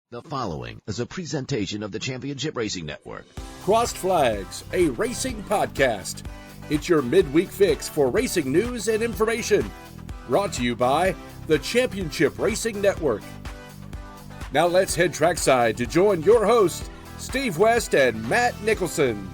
The following is a presentation of the Championship Racing Network. Crossed Flags, a racing podcast. It's your midweek fix for racing news and information. Brought to you by the Championship Racing Network. Now let's head trackside to join your hosts, Steve West and Matt Nicholson.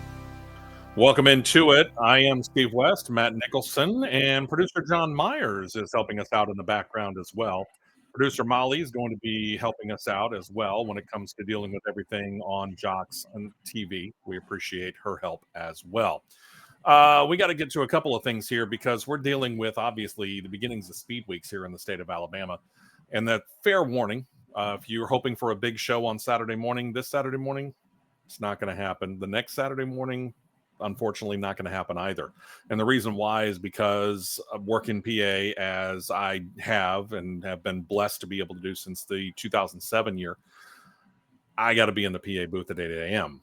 Welcome into it. I am Steve West, Matt Nicholson, and producer John Myers is helping us out in the background as well. Producer Molly is going to be helping us out as well when it comes to dealing with everything on Jocks and TV. We appreciate her help as well. We got to get to a couple of things here because we're dealing with, obviously, the beginnings of speed weeks here in the state of Alabama. And that fair warning, if you're hoping for a big show on Saturday morning, this Saturday morning, it's not going to happen. The next Saturday morning, unfortunately, not going to happen either. And the reason why is because I work in PA, as I have and have been blessed to be able to do since the 2007 year. I got to be in the PA booth at 8 a.m.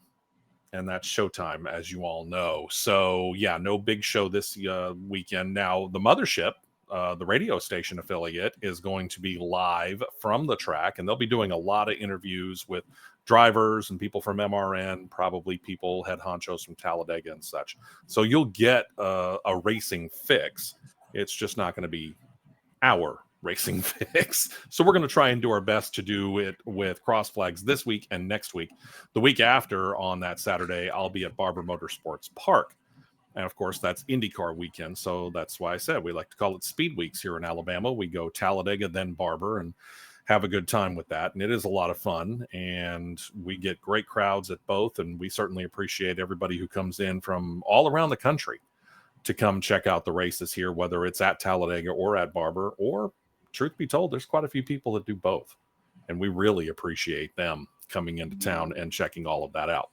and that's showtime, as you all know. So yeah, no big show this weekend. Now the mothership, the radio station affiliate, is going to be live from the track, and they'll be doing a lot of interviews with drivers and people from MRN, probably people, head honchos from Talladega and such. So you'll get a racing fix. It's just not going to be our racing fix. So we're going to try and do our best to do it with Cross Flags this week and next week. The week after, on that Saturday, I'll be at Barber Motorsports Park. And of course, that's IndyCar weekend. So that's why I said we like to call it Speed Weeks here in Alabama. We go Talladega, then Barber, and have a good time with that. And it is a lot of fun. And we get great crowds at both. And we certainly appreciate everybody who comes in from all around the country to come check out the races here, whether it's at Talladega or at Barber, or truth be told, there's quite a few people that do both. And we really appreciate them coming into town and checking all of that out.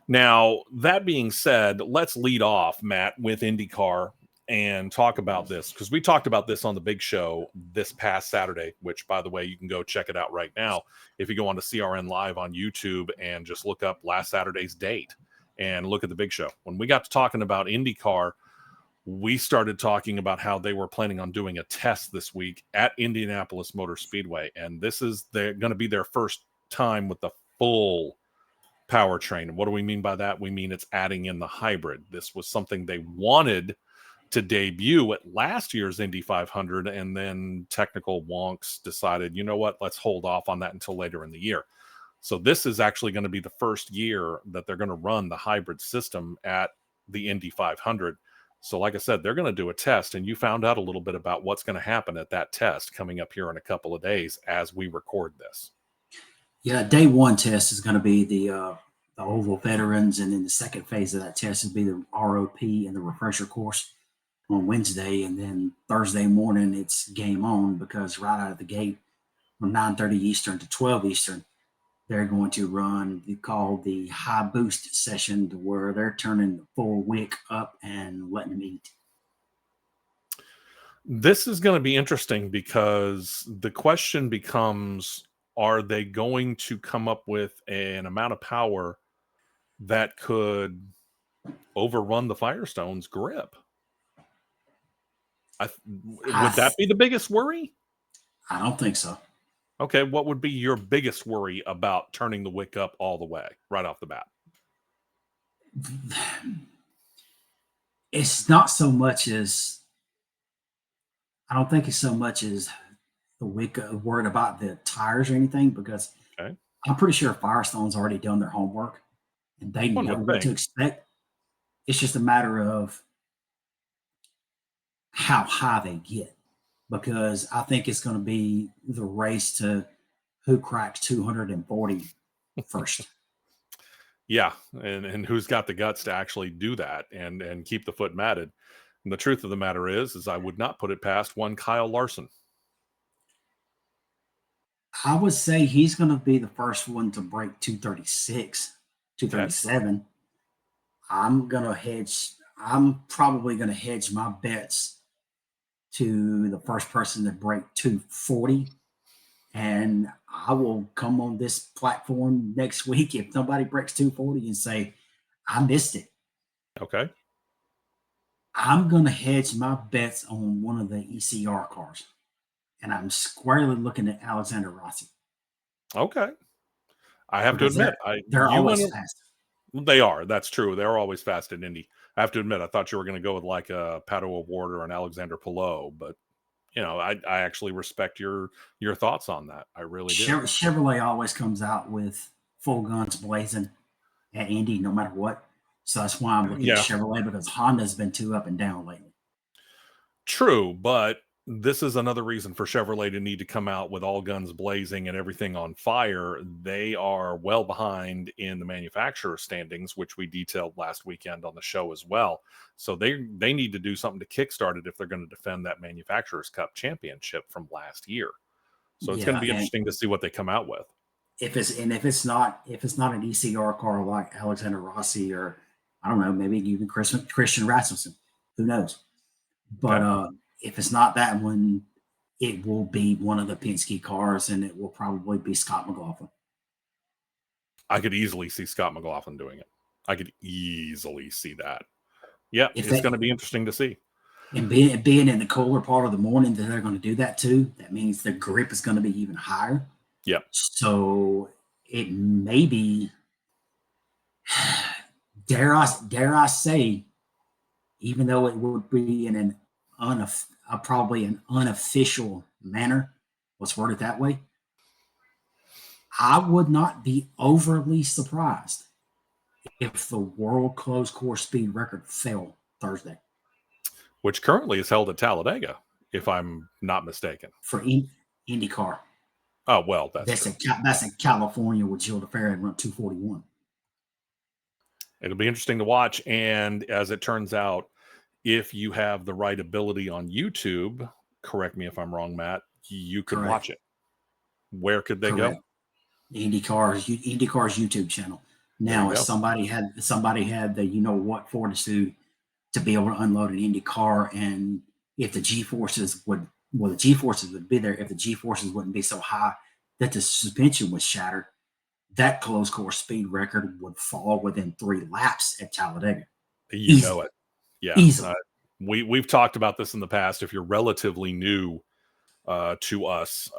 Now, that being said, let's lead off, Matt, with IndyCar and talk about this, because we talked about this on the big show this past Saturday, which, by the way, you can go check it out right now if you go on to CRN Live on YouTube and just look up last Saturday's date and look at the big show. When we got to talking about IndyCar, we started talking about how they were planning on doing a test this week at Indianapolis Motor Speedway, and this is going to be their first time with the full powertrain. And what do we mean by that? We mean it's adding in the hybrid. This was something they wanted to debut at last year's Indy 500, and then technical wonks decided, you know what, let's hold off on that until later in the year. So this is actually going to be the first year that they're going to run the hybrid system at the Indy 500. So like I said, they're going to do a test, and you found out a little bit about what's going to happen at that test coming up here in a couple of days as we record this. Yeah, day one test is going to be the oval veterans, and then the second phase of that test will be the ROP and the refresher course on Wednesday, and then Thursday morning it's game on, because right out of the gate from 9:30 Eastern to 12 Eastern, they're going to run called the high boost session, to where they're turning the full wick up and letting them eat. This is going to be interesting, because the question becomes, are they going to come up with an amount of power that could overrun the Firestone's grip? Would that be the biggest worry? I don't think so. Okay, what would be your biggest worry about turning the wick up all the way right off the bat? It's not so much as, I don't think it's so much as the wick worried about the tires or anything, because okay, I'm pretty sure Firestone's already done their homework and they know what to expect. It's just a matter of how high they get, because I think it's going to be the race to who cracks 240 first. Yeah, and who's got the guts to actually do that and keep the foot matted. And the truth of the matter is I would not put it past one Kyle Larson. I would say he's going to be the first one to break 236, 237. Okay. I'm probably going to hedge my bets to the first person to break 240. And I will come on this platform next week if somebody breaks 240 and say, I missed it. Okay. I'm going to hedge my bets on one of the ECR cars. And I'm squarely looking at Alexander Rossi. Okay. I have to Because admit, they're always fast. They are. That's true. They're always fast in Indy. I have to admit, I thought you were going to go with like a Pato O'Ward or an Alexander Palou, but I actually respect your thoughts on that. I really do. Chevrolet always comes out with full guns blazing at Indy, no matter what. So that's why I'm looking at Chevrolet, because Honda's been too up and down lately. True, but this is another reason for Chevrolet to need to come out with all guns blazing and everything on fire. They are well behind in the manufacturer standings, which we detailed last weekend on the show as well. So they need to do something to kickstart it if they're going to defend that Manufacturers Cup championship from last year. So it's going to be interesting to see what they come out with. If it's not an ECR car like Alexander Rossi, or I don't know, maybe even Christian Rasmussen, who knows? But if it's not that one, it will be one of the Penske cars, and it will probably be Scott McLaughlin. I could easily see Scott McLaughlin doing it. I could easily see that. Yeah, it's going to be interesting to see. And being in the cooler part of the morning that they're going to do that too, that means the grip is going to be even higher. Yeah. So it may be, dare I say, even though it would be in an probably an unofficial manner, let's word it that way, I would not be overly surprised if the world closed course speed record fell Thursday. Which currently is held at Talladega, if I'm not mistaken. For IndyCar. Oh, well, that's in California, with Gilles de Ferry run 241. It'll be interesting to watch. And as it turns out, if you have the right ability on YouTube, correct me if I'm wrong, Matt, you could watch it. Where could they go? IndyCar's YouTube channel. Now, if somebody had the fortitude to be able to unload an Indy car, and if the G-forces would be there, if the G-forces wouldn't be so high that the suspension was shattered, that closed course speed record would fall within 3 laps at Talladega. You know it. Yeah. Easily. We've talked about this in the past. If you're relatively new to us,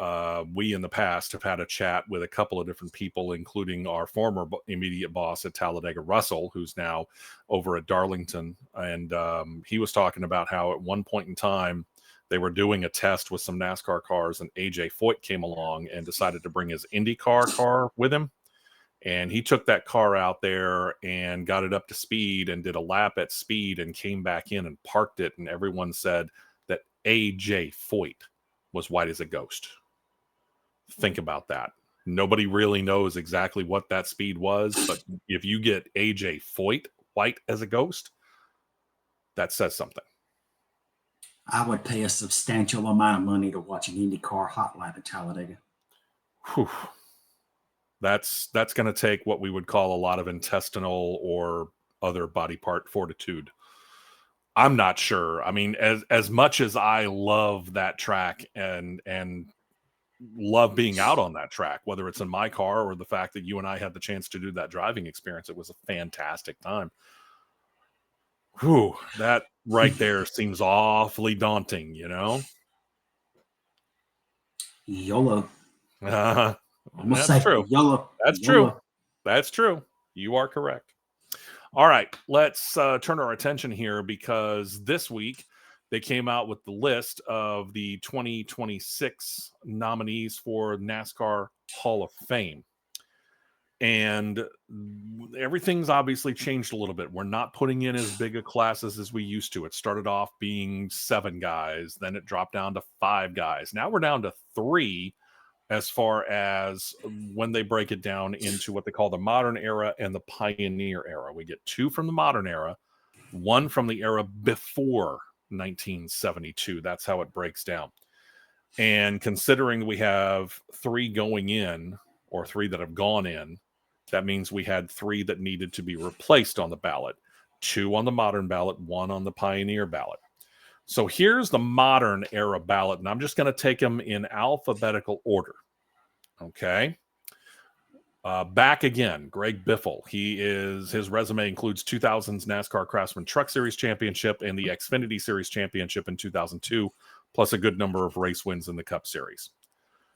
we in the past have had a chat with a couple of different people, including our former immediate boss at Talladega, Russell, who's now over at Darlington. And he was talking about how at one point in time, they were doing a test with some NASCAR cars, and AJ Foyt came along and decided to bring his IndyCar car with him. And he took that car out there and got it up to speed and did a lap at speed and came back in and parked it. And everyone said that AJ Foyt was white as a ghost. Think about that. Nobody really knows exactly what that speed was, but if you get AJ Foyt white as a ghost, that says something. I would pay a substantial amount of money to watch an IndyCar hot lap at Talladega. Whew. That's going to take what we would call a lot of intestinal or other body part fortitude. I'm not sure. I mean, as much as I love that track and love being out on that track, whether it's in my car or the fact that you and I had the chance to do that driving experience, it was a fantastic time. Whew, that right there seems awfully daunting, YOLO. That's true. YOLO. That's true. That's true. You are correct. All right, let's turn our attention here, because this week they came out with the list of the 2026 nominees for NASCAR Hall of Fame. And everything's obviously changed a little bit. We're not putting in as big a classes as we used to. It started off being 7 guys, then it dropped down to 5 guys. Now we're down to 3 as far as when they break it down into what they call the modern era and the pioneer era. We get 2 from the modern era, 1 from the era before 1972. That's how it breaks down. And considering we have 3 going in, or 3 that have gone in, that means we had 3 that needed to be replaced on the ballot, 2 on the modern ballot, 1 on the pioneer ballot. So here's the modern era ballot, and I'm just going to take them in alphabetical order. Okay. Back again, Greg Biffle. His resume includes 2000's NASCAR Craftsman Truck Series Championship and the Xfinity Series Championship in 2002, plus a good number of race wins in the Cup Series.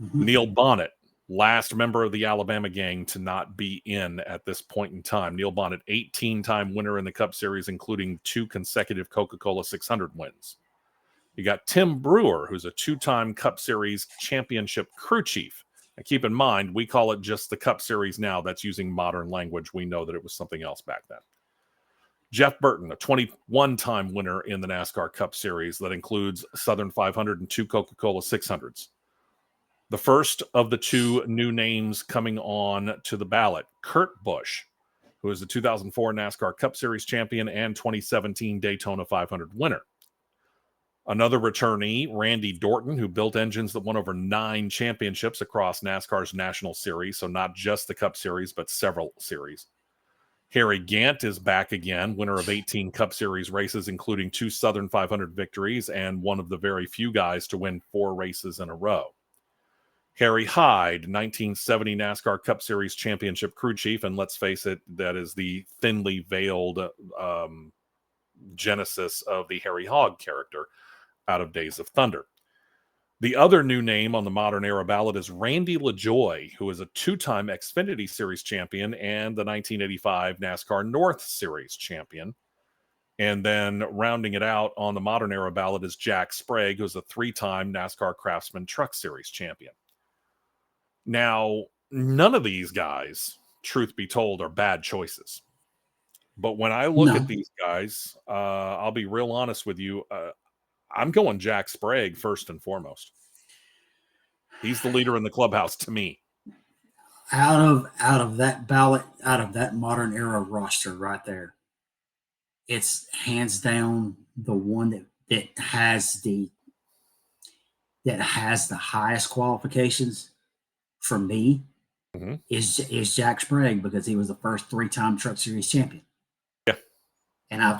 Mm-hmm. Neil Bonnet, Last member of the Alabama gang to not be in at this point in time. Neil Bonnet, 18-time winner in the Cup Series, including 2 consecutive Coca-Cola 600 wins. You got Tim Brewer, who's a 2-time Cup Series championship crew chief. And keep in mind, we call it just the Cup Series now. That's using modern language. We know that it was something else back then. Jeff Burton, a 21-time winner in the NASCAR Cup Series that includes Southern 500 and 2 Coca-Cola 600s. The first of the 2 new names coming on to the ballot, Kurt Busch, who is the 2004 NASCAR Cup Series champion and 2017 Daytona 500 winner. Another returnee, Randy Dorton, who built engines that won over 9 championships across NASCAR's National Series, so not just the Cup Series, but several series. Harry Gant is back again, winner of 18 Cup Series races, including 2 Southern 500 victories, and one of the very few guys to win 4 races in a row. Harry Hyde, 1970 NASCAR Cup Series championship crew chief, and let's face it, that is the thinly veiled genesis of the Harry Hogg character out of Days of Thunder. The other new name on the modern era ballot is Randy LaJoie, who is a 2-time Xfinity Series champion and the 1985 NASCAR North Series champion. And then rounding it out on the modern era ballot is Jack Sprague, who's a 3-time NASCAR Craftsman Truck Series champion. Now, none of these guys, truth be told, are bad choices. But when I look at these guys, I'll be real honest with you. I'm going Jack Sprague first and foremost. He's the leader in the clubhouse to me. Out of that ballot, out of that modern era roster right there, it's hands down the one that has the highest qualifications for me. Mm-hmm. is Jack Sprague, because he was the first 3-time Truck Series champion. Yeah. And I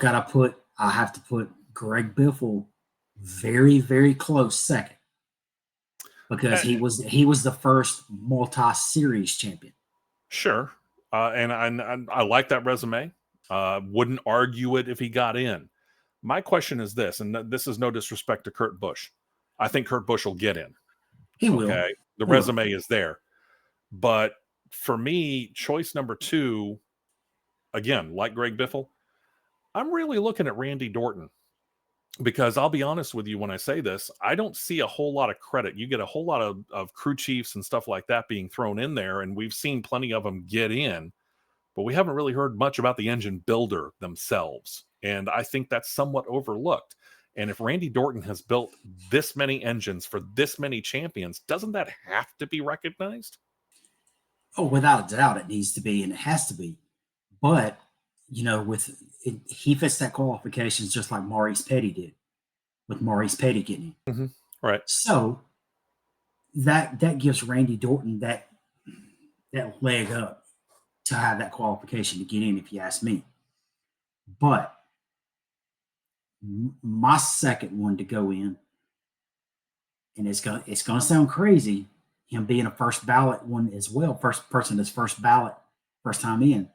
have to put Greg Biffle very, very close second, because he was the first multi-series champion. Sure. And I like that resume. Wouldn't argue it if he got in. My question is this, and this is no disrespect to Kurt Busch. I think Kurt Busch will get in. He will. Okay. The resume is there. But for me, choice number 2, again, like Greg Biffle, I'm really looking at Randy Dorton. Because I'll be honest with you when I say this, I don't see a whole lot of credit. You get a whole lot of crew chiefs and stuff like that being thrown in there, and we've seen plenty of them get in, but we haven't really heard much about the engine builder themselves. And I think that's somewhat overlooked. And if Randy Dorton has built this many engines for this many champions, doesn't that have to be recognized? Oh, without a doubt, it needs to be, and it has to be. But he fits that qualifications just like Maurice Petty did, with Maurice Petty getting in. Mm-hmm. Right. So that gives Randy Dorton that leg up to have that qualification to get in, if you ask me. But my second one to go in, and it's gonna sound crazy, him being a first ballot one as well, first person that's first ballot, first time in.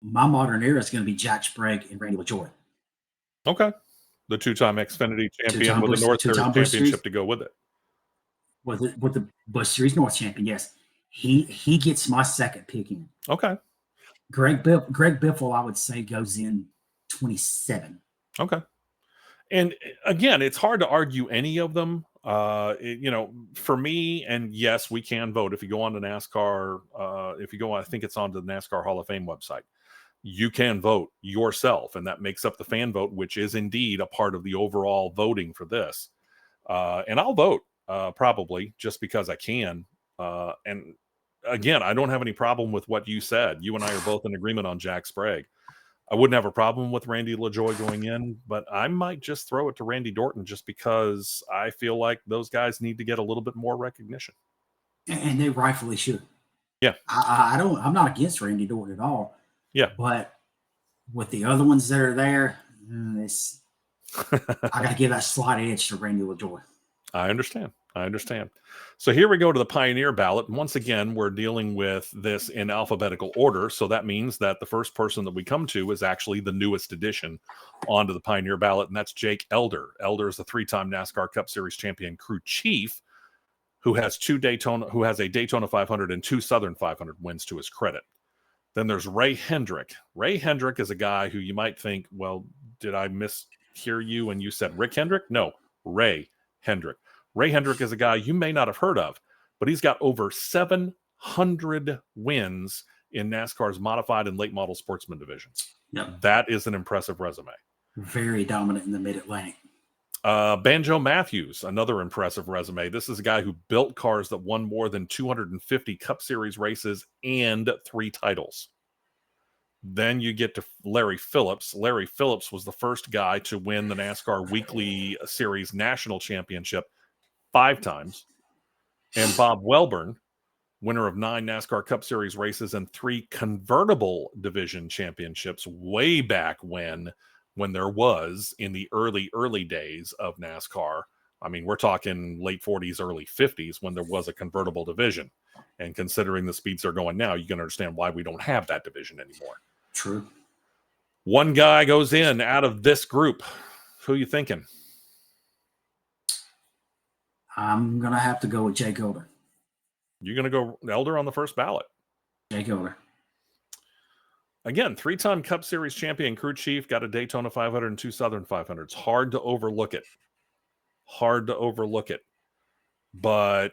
My modern era is going to be Jack Sprague and Randy LaJoie. Okay. The 2-time Xfinity champion with the North Series championship to go with it. With the Busch Series North champion, yes. He gets my second pick in. Okay. Greg Biffle, I would say, goes in 27. Okay. And again, it's hard to argue any of them. For me, and yes, we can vote. If you go on to NASCAR, I think it's on the NASCAR Hall of Fame website. You can vote yourself, and that makes up the fan vote, which is indeed a part of the overall voting for this. And I'll vote probably just because I can. And again, I don't have any problem with what you said. You and I are both in agreement on Jack Sprague. I wouldn't have a problem with Randy LaJoie going in, but I might just throw it to Randy Dorton just because I feel like those guys need to get a little bit more recognition. And they rightfully should. Yeah. I'm not against Randy Dorton at all. Yeah. But with the other ones that are there, I got to give that slight edge to Randy LaJoie. I understand. I understand. So here we go to the Pioneer ballot. And once again, we're dealing with this in alphabetical order. So that means that the first person that we come to is actually the newest addition onto the Pioneer ballot, and that's Jake Elder. Elder is the 3-time NASCAR Cup Series champion crew chief who has a Daytona 500 and 2 Southern 500 wins to his credit. Then there's Ray Hendrick. Ray Hendrick is a guy who you might think, well, did I mishear you and you said Rick Hendrick? No, Ray Hendrick. Ray Hendrick is a guy you may not have heard of, but he's got over 700 wins in NASCAR's modified and late model sportsman divisions. Yep. That is an impressive resume. Very dominant in the Mid-Atlantic. Banjo Matthews, another impressive resume. This is a guy who built cars that won more than 250 Cup Series races and 3 titles. Then you get to Larry Phillips. Larry Phillips was the first guy to win the NASCAR Weekly Series National Championship 5 times. And Bob Welburn, winner of 9 NASCAR Cup Series races and 3 convertible division championships way back when there was in the early days of NASCAR. I mean, we're talking late 40s, early 50s when there was a convertible division. And considering the speeds they're going now, you can understand why we don't have that division anymore. True. One guy goes in out of this group. Who are you thinking? I'm going to have to go with Jake Elder. You're going to go Elder on the first ballot. Jake Elder. Again, 3-time Cup Series champion, crew chief, got a Daytona 500 and 2 Southern 500s. Hard to overlook it. But,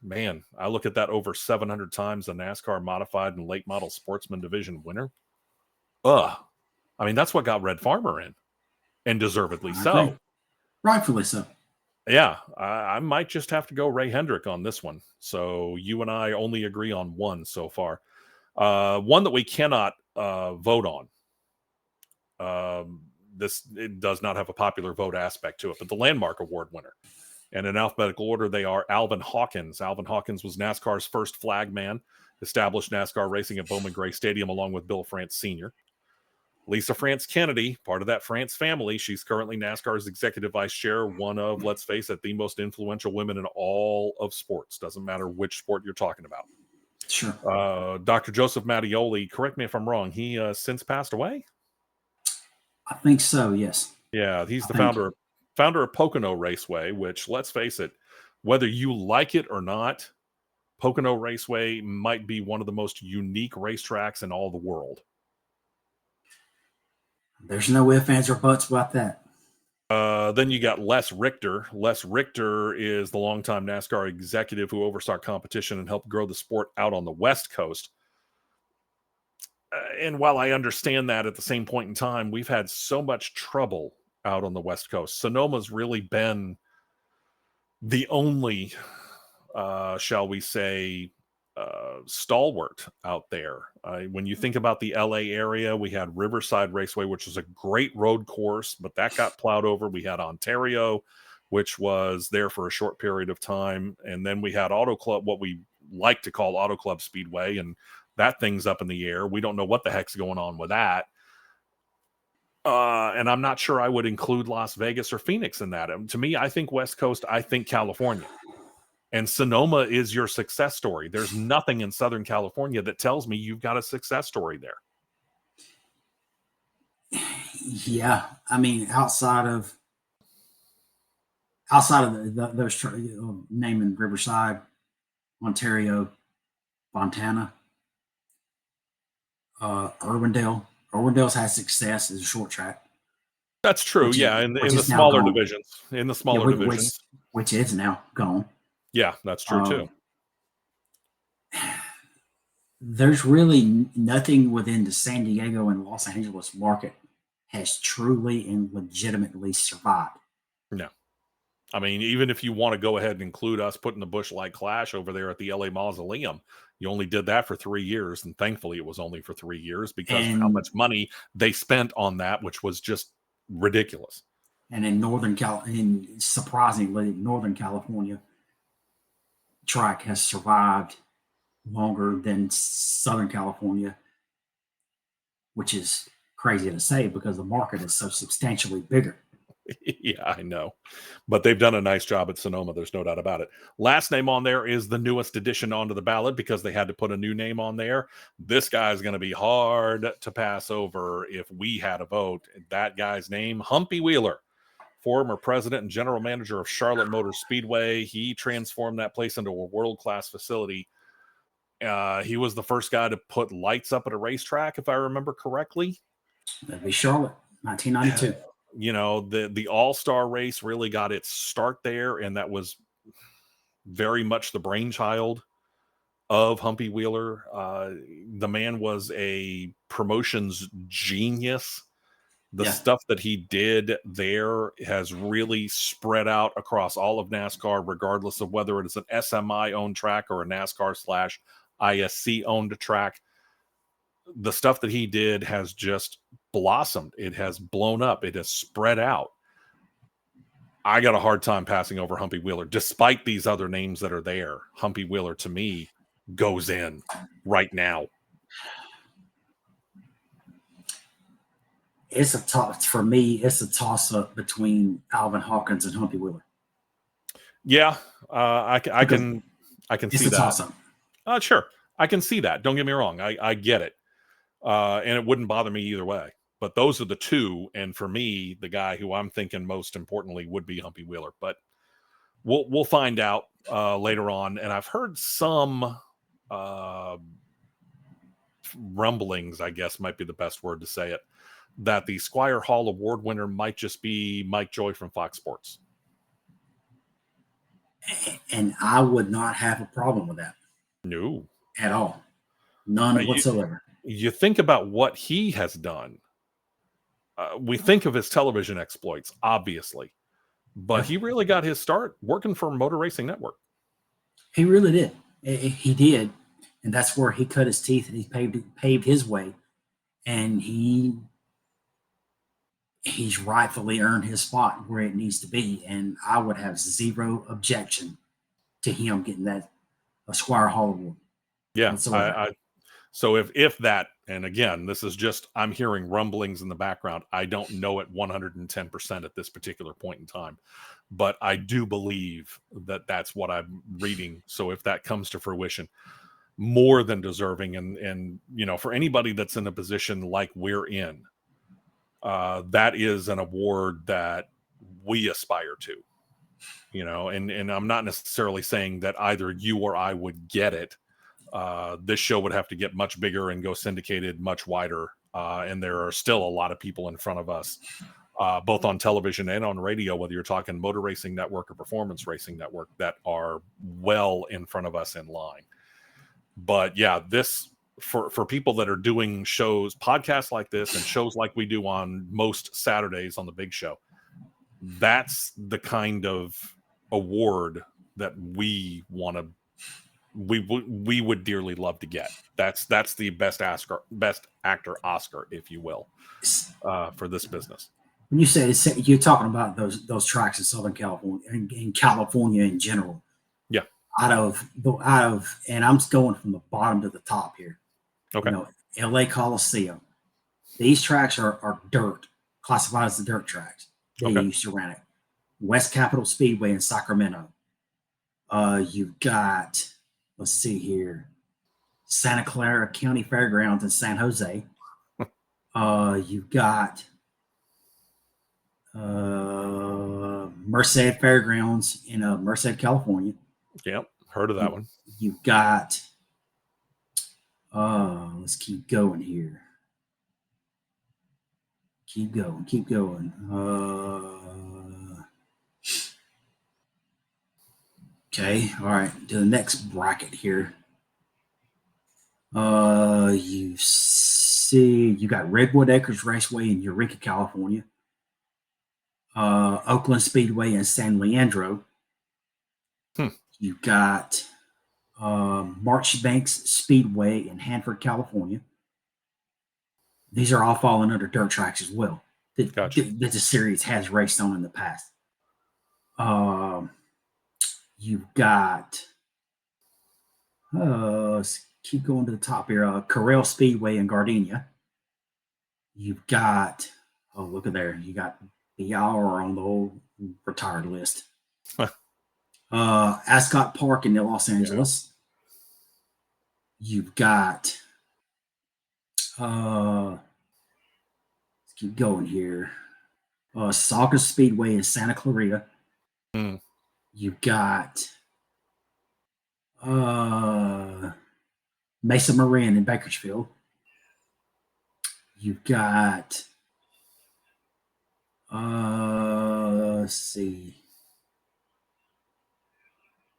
man, I look at that over 700 times the NASCAR modified and late model sportsman division winner. I mean, that's what got Red Farmer in. And deservedly so. Rightfully so. Yeah, I might just have to go Ray Hendrick on this one. So you and I only agree on one so far. One that we cannot vote on. It does not have a popular vote aspect to it, but the Landmark Award winner. And in alphabetical order, they are Alvin Hawkins. Alvin Hawkins was NASCAR's first flagman, established NASCAR racing at Bowman Gray Stadium along with Bill France Sr. Lisa France Kennedy, part of that France family. She's currently NASCAR's executive vice chair, one of, let's face it, the most influential women in all of sports. Doesn't matter which sport you're talking about. Sure. Dr. Joseph Mattioli, correct me if I'm wrong, he since passed away? I think so, yes. Yeah, he's the founder of Pocono Raceway, which, let's face it, whether you like it or not, Pocono Raceway might be one of the most unique racetracks in all the world. There's no ifs, ands, or buts about that. Then you got Les Richter. Les Richter is the longtime NASCAR executive who oversaw competition and helped grow the sport out on the West Coast. And while I understand that, at the same point in time, we've had so much trouble out on the West Coast. Sonoma's really been the only, shall we say, stalwart out there. When you think about the LA area, we had Riverside Raceway, which was a great road course, but that got plowed over. We had Ontario, which was there for a short period of time. And then we had Auto Club, what we like to call Auto Club Speedway, and that thing's up in the air. We don't know what the heck's going on with that. And I'm not sure I would include Las Vegas or Phoenix in that. To me, I think West Coast, I think California. And Sonoma is your success story. There's nothing in Southern California that tells me you've got a success story there. Yeah, I mean, outside of those naming Riverside, Ontario, Fontana, Irwindale. Irwindale's had success as a short track. That's true. In the smaller divisions. In the smaller divisions, which is now gone. Yeah, that's true too. There's really nothing within the San Diego and Los Angeles market has truly and legitimately survived. No. I mean, even if you want to go ahead and include us putting the Busch Light Clash over there at the LA Mausoleum, you only did that for 3 years. And thankfully it was only for 3 years because of how much money they spent on that, which was just ridiculous. And in surprisingly, Northern California track has survived longer than Southern California, which is crazy to say because the market is so substantially bigger. Yeah, I know. But they've done a nice job at Sonoma. There's no doubt about it. Last name on there is the newest addition onto the ballot because they had to put a new name on there. This guy's going to be hard to pass over if we had a vote. That guy's name, Humpy Wheeler, former president and general manager of Charlotte Motor Speedway. He transformed that place into a world-class facility. He was the first guy to put lights up at a racetrack, if I remember correctly. That'd be Charlotte, 1992. You know, the all-star race really got its start there, and that was very much the brainchild of Humpy Wheeler. The man was a promotions genius. The stuff that he did there has really spread out across all of NASCAR, regardless of whether it is an SMI-owned track or a NASCAR/ISC-owned track. The stuff that he did has just blossomed. It has blown up. It has spread out. I got a hard time passing over Humpy Wheeler, despite these other names that are there. Humpy Wheeler, to me, goes in right now. It's a toss for me. It's a toss-up between Alvin Hawkins and Humpy Wheeler. Yeah, I can see that. Toss-up. Sure, I can see that. Don't get me wrong. I get it, and it wouldn't bother me either way. But those are the two, and for me, the guy who I'm thinking most importantly would be Humpy Wheeler. But we'll find out later on. And I've heard some rumblings, I guess might be the best word to say it, that the Squire Hall Award winner might just be Mike Joy from Fox Sports. And I would not have a problem with that. No. At all. None whatsoever. You think about what he has done. We think of his television exploits, obviously. But he really got his start working for Motor Racing Network. He really did. He did. And that's where he cut his teeth and he paved his way. And he's rightfully earned his spot where it needs to be. And I would have zero objection to him getting that Squire Hall Award. Yeah. So if that, and again, this is just, I'm hearing rumblings in the background. I don't know it 110% at this particular point in time, but I do believe that that's what I'm reading. So if that comes to fruition, more than deserving. And you know, for anybody that's in a position like we're in, that is an award that we aspire to, you know, and I'm not necessarily saying that either you or I would get it. This show would have to get much bigger and go syndicated much wider. And there are still a lot of people in front of us, both on television and on radio, whether you're talking Motor Racing Network or Performance Racing Network, that are well in front of us in line. But yeah, this for people that are doing shows, podcasts like this and shows like we do on most Saturdays on the big show, that's the kind of award that we want to, we would dearly love to get. That's the best actor Oscar, if you will, for this business. When you say you're talking about those tracks in Southern California and in California in general. Yeah. Out of, and I'm going from the bottom to the top here. Okay. You know, LA Coliseum. These tracks are dirt, classified as the dirt tracks. They used to run it. West Capitol Speedway in Sacramento. You've got, let's see here, Santa Clara County Fairgrounds in San Jose. You've got Merced Fairgrounds in Merced, California. Yep, heard of that one. You've got, let's keep going here. Keep going. Okay, all right, to the next bracket here. You got Redwood Acres Raceway in Eureka, California. Oakland Speedway in San Leandro. You got Marchbanks Speedway in Hanford, California. These are all falling under dirt tracks as well that the series has raced on in the past. You've got, let's keep going to the top here, Corral Speedway in Gardenia. You've got, oh, look at there. You got Y'all are on the old retired list. Ascot Park in Los Angeles. You've got, let's keep going here. Saugus Speedway in Santa Clarita. You've got Mesa Marin in Bakersfield. You've got, let's see.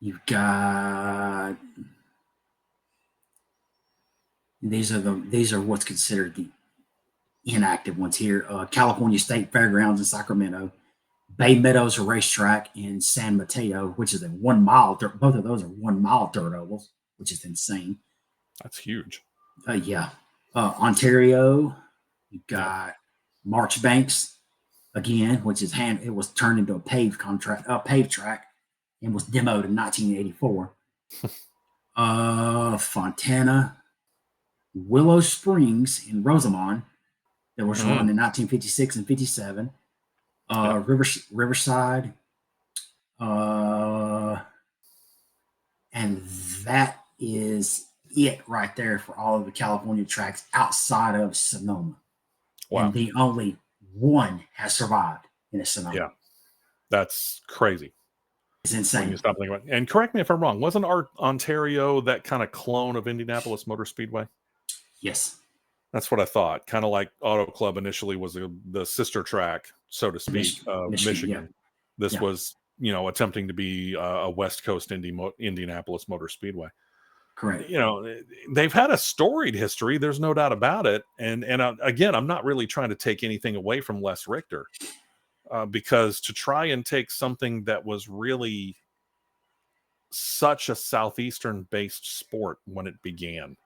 You've got, these are what's considered the inactive ones here. California State Fairgrounds in Sacramento, Bay Meadows Racetrack in San Mateo, which is a 1 mile. Both of those are 1 mile dirt ovals, which is insane. That's huge. Yeah. Ontario, you've got Marchbanks again, which is it was turned into a paved track and was demoed in 1984. Fontana, Willow Springs in Rosamond, that was run in 1956 and 57. Riverside, and that is it right there for all of the California tracks outside of Sonoma. Wow. And the only one has survived in Sonoma. Yeah, that's crazy. It's insane. You stop thinking about it. And correct me if I'm wrong. Wasn't Ontario that kind of clone of Indianapolis Motor Speedway? Yes. That's what I thought. Kind of like Auto Club initially was the sister track, so to speak, of Michigan. Yeah. This was, attempting to be a West Coast Indianapolis Motor Speedway. Correct. They've had a storied history. There's no doubt about it. And again, I'm not really trying to take anything away from Les Richter, because to try and take something that was really such a Southeastern-based sport when it began.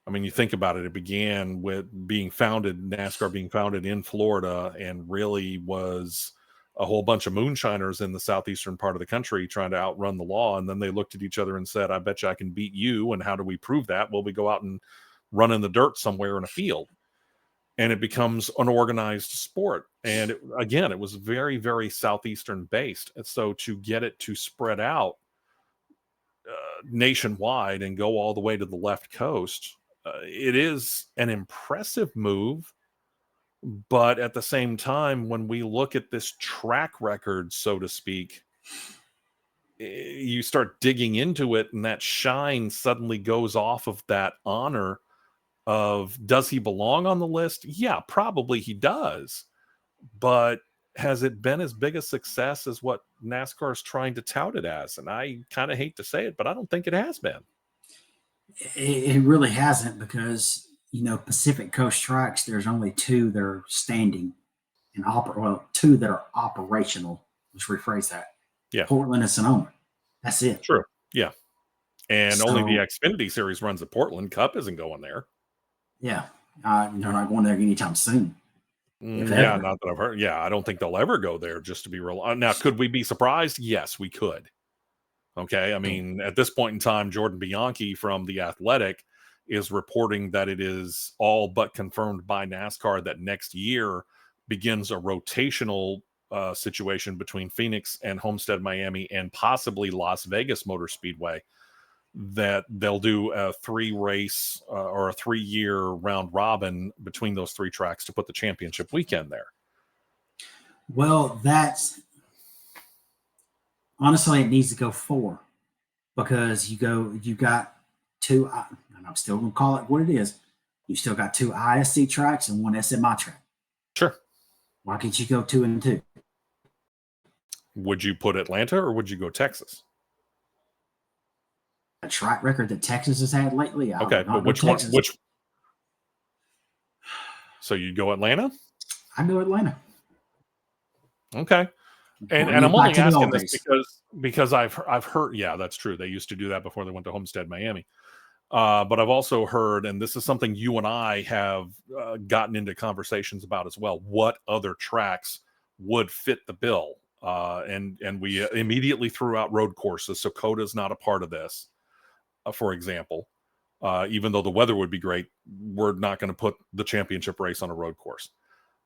I mean, you think about it, it began with NASCAR being founded in Florida, and really was a whole bunch of moonshiners in the southeastern part of the country trying to outrun the law. And then they looked at each other and said, I bet you I can beat you. And how do we prove that? Well, we go out and run in the dirt somewhere in a field. And it becomes an organized sport. And it was very, very southeastern based. And so to get it to spread out nationwide and go all the way to the left coast, it is an impressive move. But at the same time, when we look at this track record, so to speak, you start digging into it, and that shine suddenly goes off of that honor of, does he belong on the list? Yeah, probably he does. But has it been as big a success as what NASCAR is trying to tout it as? And I kind of hate to say it, but I don't think it has been. It really hasn't, because Pacific Coast tracks, there's only 2 that are standing and 2 that are operational. Let's rephrase that. Yeah. Portland and Sonoma. That's it. True. Yeah. And only the Xfinity Series runs at Portland. Cup isn't going there. Yeah. They're not going there anytime soon. Yeah, not that I've heard. Yeah, I don't think they'll ever go there, just to be real. Now, could we be surprised? Yes, we could. Okay. I mean, at this point in time, Jordan Bianchi from The Athletic is reporting that it is all but confirmed by NASCAR that next year begins a rotational situation between Phoenix and Homestead Miami and possibly Las Vegas Motor Speedway, that they'll do a 3-race or a 3-year round robin between those 3 tracks to put the championship weekend there. Well, honestly, it needs to go 4, because you got 2, and I'm still going to call it what it is. You still got 2 ISC tracks and 1 SMI track. Sure. Why can't you go 2 and 2? Would you put Atlanta or would you go Texas? A track record that Texas has had lately. Okay, but which one? So you go Atlanta? I go Atlanta. Okay. And I'm only asking this because I've heard, yeah, that's true. They used to do that before they went to Homestead Miami. But I've also heard, and this is something you and I have gotten into conversations about as well, what other tracks would fit the bill. And we immediately threw out road courses. So Coda's not a part of this, for example. Even though the weather would be great, we're not going to put the championship race on a road course.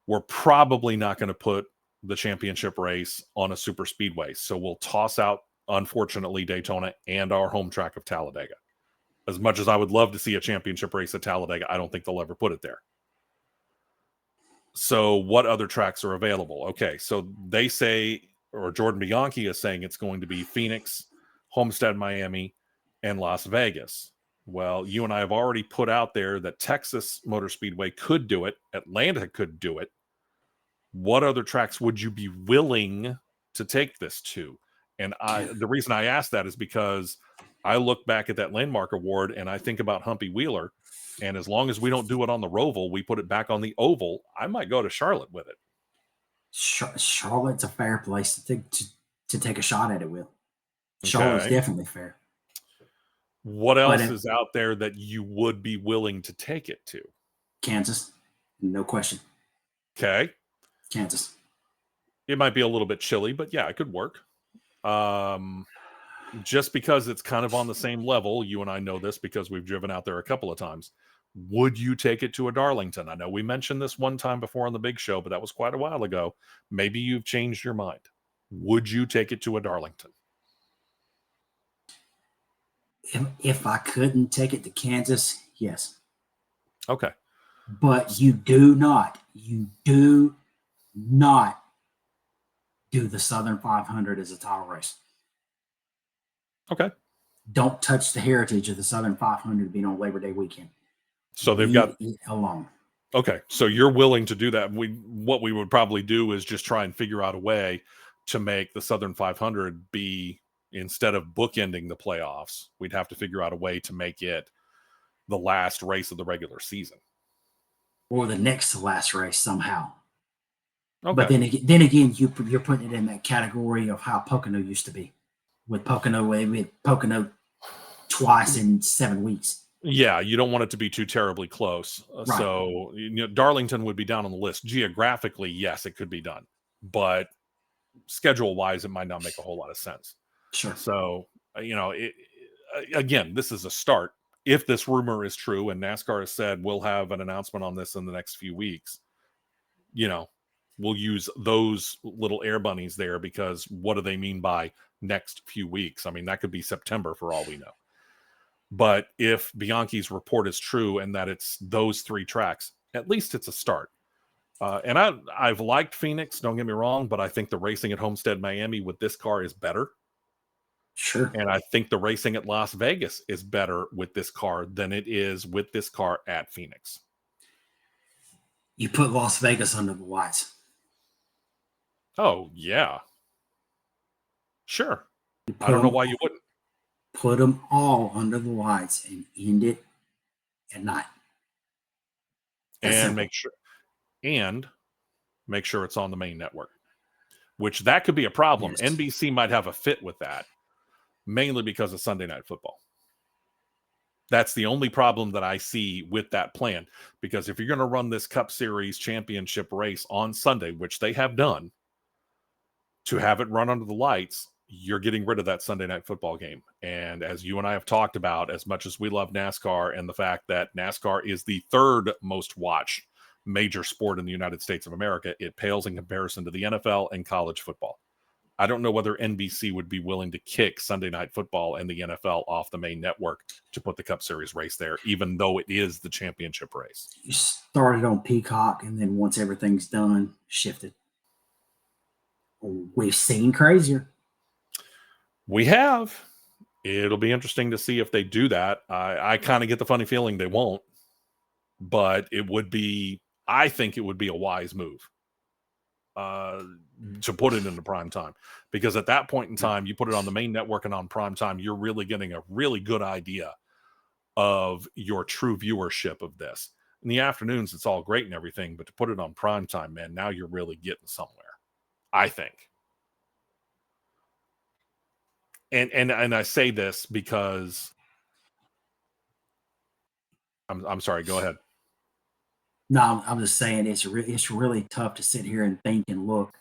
We're probably not going to put the championship race on a super speedway. So we'll toss out, unfortunately, Daytona and our home track of Talladega. As much as I would love to see a championship race at Talladega, I don't think they'll ever put it there. So what other tracks are available? Okay, so they say, or Jordan Bianchi is saying it's going to be Phoenix, Homestead, Miami, and Las Vegas. Well, you and I have already put out there that Texas Motor Speedway could do it. Atlanta could do it. What other tracks would you be willing to take this to? And the reason I ask that is because I look back at that Landmark Award and I think about Humpy Wheeler. And as long as we don't do it on the Roval, we put it back on the oval. I might go to Charlotte with it. Charlotte's a fair place to take a shot at it with. Charlotte's definitely fair. What else is out there that you would be willing to take it to? Kansas, no question. Okay. Kansas. It might be a little bit chilly, but yeah, it could work. Just because it's kind of on the same level, you and I know this because we've driven out there a couple of times. Would you take it to a Darlington? I know we mentioned this one time before on the big show, but that was quite a while ago. Maybe you've changed your mind. Would you take it to a Darlington? If I couldn't take it to Kansas, yes. Okay. But you do not do the Southern 500 as a title race. Okay. Don't touch the heritage of the Southern 500 being on Labor Day weekend. So they've got it alone. Okay. So you're willing to do that. What we would probably do is just try and figure out a way to make the Southern 500 be, instead of bookending the playoffs, we'd have to figure out a way to make it the last race of the regular season. Or the next to last race somehow. Okay. But then again, you're putting it in that category of how Pocono used to be. With Pocono twice in 7 weeks. Yeah, you don't want it to be too terribly close. Right. So Darlington would be down on the list. Geographically, yes, it could be done. But schedule-wise, it might not make a whole lot of sense. Sure. So, again, this is a start. If this rumor is true, and NASCAR has said we'll have an announcement on this in the next few weeks, we'll use those little air bunnies there, because what do they mean by next few weeks? I mean, that could be September for all we know. But if Bianchi's report is true and that it's those three tracks, at least it's a start. And I've liked Phoenix, don't get me wrong, but I think the racing at Homestead, Miami with this car is better. Sure. And I think the racing at Las Vegas is better with this car than it is with this car at Phoenix. You put Las Vegas under the lights. Oh, yeah. Sure. I don't know why you wouldn't. Put them all under the lights and end it at night. And make sure it's on the main network, which that could be a problem. Yes. NBC might have a fit with that, mainly because of Sunday Night Football. That's the only problem that I see with that plan, because if you're going to run this Cup Series championship race on Sunday, which they have done, to have it run under the lights, you're getting rid of that Sunday Night Football game. And as you and I have talked about, as much as we love NASCAR and the fact that NASCAR is the third most watched major sport in the United States of America, it pales in comparison to the NFL and college football. I don't know whether NBC would be willing to kick Sunday Night Football and the NFL off the main network to put the Cup Series race there, even though it is the championship race. You started on Peacock, and then once everything's done, shifted. We've seen crazier. We have. It'll be interesting to see if they do that. I kind of get the funny feeling they won't, but I think it would be a wise move to put it into prime time, because at that point in time, you put it on the main network and on prime time, you're really getting a really good idea of your true viewership of this. In the afternoons, it's all great and everything, but to put it on prime time, man, now you're really getting somewhere, I think. And I say this because I'm sorry, go ahead. No, I'm just saying it's really tough to sit here and think and look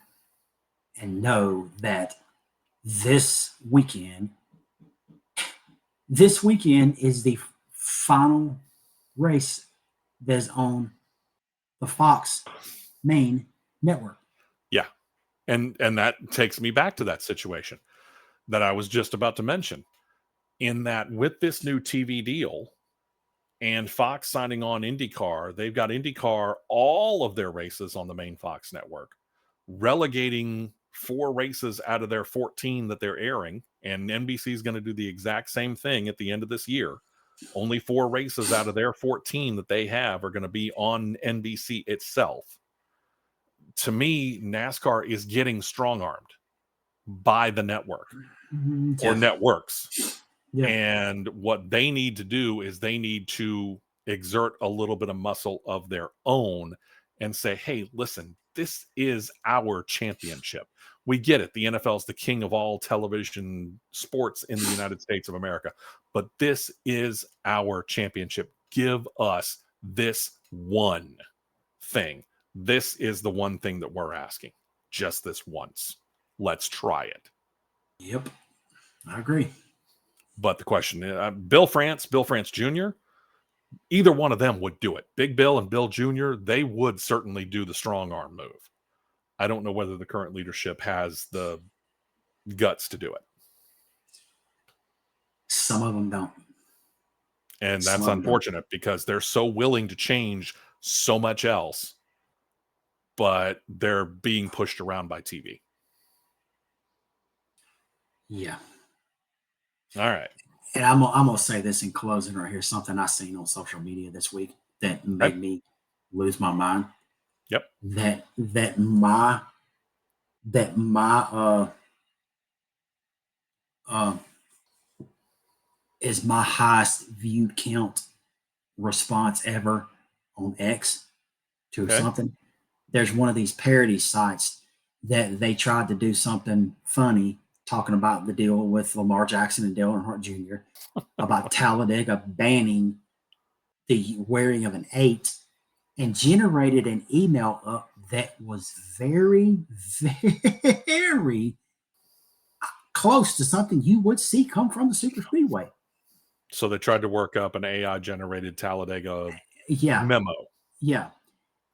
and know that this weekend is the final race that's on the Fox main network. Yeah. And that takes me back to that situation that I was just about to mention. In that, with this new TV deal and Fox signing on IndyCar, they've got IndyCar, all of their races on the main Fox network, relegating 4 races out of their 14 that they're airing. And NBC is going to do the exact same thing at the end of this year. Only 4 races out of their 14 that they have are going to be on NBC itself. To me, NASCAR is getting strong-armed by the network or networks. Yeah. And what they need to do is they need to exert a little bit of muscle of their own and say, hey, listen, this is our championship. We get it. The NFL is the king of all television sports in the United States of America. But this is our championship. Give us this one thing. This is the one thing that we're asking. Just this once. Let's try it. Yep. I agree. But the question is, Bill France Jr., either one of them would do it. Big Bill and Bill Jr., they would certainly do the strong arm move. I don't know whether the current leadership has the guts to do it. Some of them don't. And that's unfortunate because they're so willing to change so much else, but they're being pushed around by TV. Yeah. All right. And I'm going to say this in closing right here, something I seen on social media this week that made me lose my mind. Yep. That my is my highest viewed count response ever on X to something. There's one of these parody sites that they tried to do something funny talking about the deal with Lamar Jackson and Dale Earnhardt Jr. about Talladega banning the wearing of an 8 and generated an email up that was very, very close to something you would see come from the super speedway. So they tried to work up an AI generated Talladega memo. Yeah.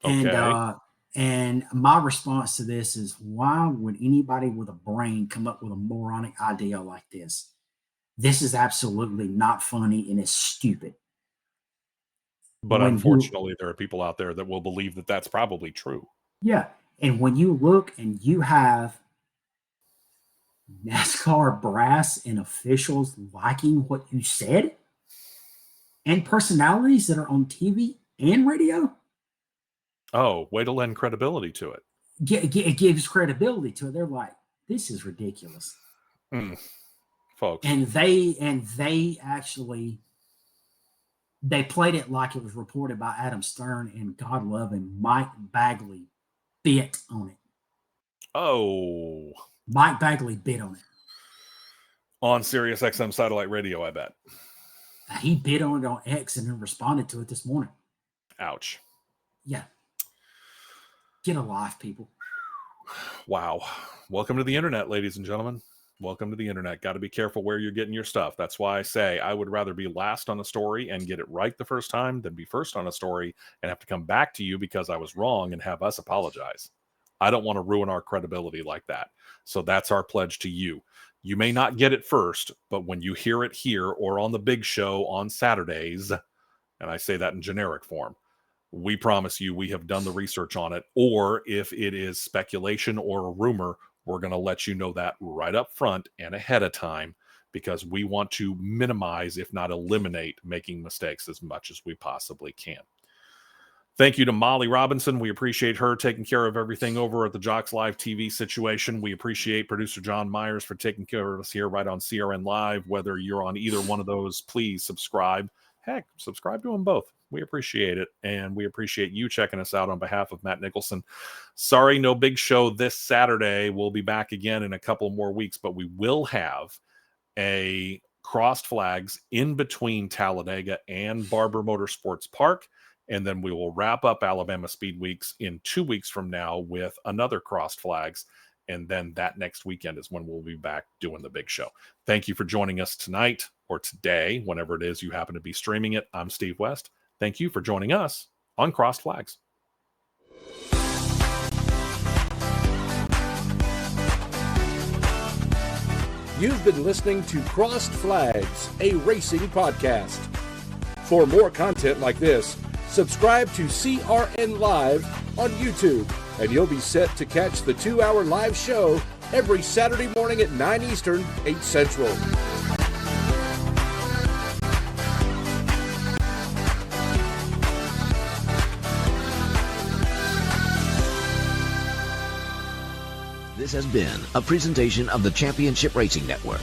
Okay. And my response to this is, why would anybody with a brain come up with a moronic idea like this? This is absolutely not funny and it's stupid. But unfortunately, there are people out there that will believe that that's probably true. Yeah. And when you look and you have NASCAR brass and officials liking what you said and personalities that are on TV and radio. Oh, way to lend credibility to it. It gives credibility to it. They're like, this is ridiculous. Folks. And they actually, they played it like it was reported by Adam Stern and God love him, Mike Bagley bit on it. Oh. Mike Bagley bit on it. On Sirius XM satellite radio, I bet. He bit on it on X and then responded to it this morning. Ouch. Yeah. Get a life, people. Wow. Welcome to the internet, ladies and gentlemen. Welcome to the internet. Got to be careful where you're getting your stuff. That's why I say I would rather be last on a story and get it right the first time than be first on a story and have to come back to you because I was wrong and have us apologize. I don't want to ruin our credibility like that. So that's our pledge to you. You may not get it first, but when you hear it here or on the big show on Saturdays, and I say that in generic form, we promise you we have done the research on it. Or if it is speculation or a rumor, we're going to let you know that right up front and ahead of time because we want to minimize, if not eliminate, making mistakes as much as we possibly can. Thank you to Molly Robinson. We appreciate her taking care of everything over at the Jocks Live TV situation. We appreciate producer John Myers for taking care of us here right on CRN Live. Whether you're on either one of those, please subscribe. Heck, subscribe to them both. We appreciate it, and we appreciate you checking us out on behalf of Matt Nicholson. Sorry, no big show this Saturday. We'll be back again in a couple more weeks, but we will have a crossed flags in between Talladega and Barber Motorsports Park, and then we will wrap up Alabama Speed Weeks in 2 weeks from now with another crossed flags, and then that next weekend is when we'll be back doing the big show. Thank you for joining us tonight or today, whenever it is you happen to be streaming it. I'm Steve West. Thank you for joining us on Crossed Flags. You've been listening to Crossed Flags, a racing podcast. For more content like this, subscribe to CRN Live on YouTube, and you'll be set to catch the 2-hour live show every Saturday morning at 9 Eastern, 8 Central. This has been a presentation of the Championship Racing Network.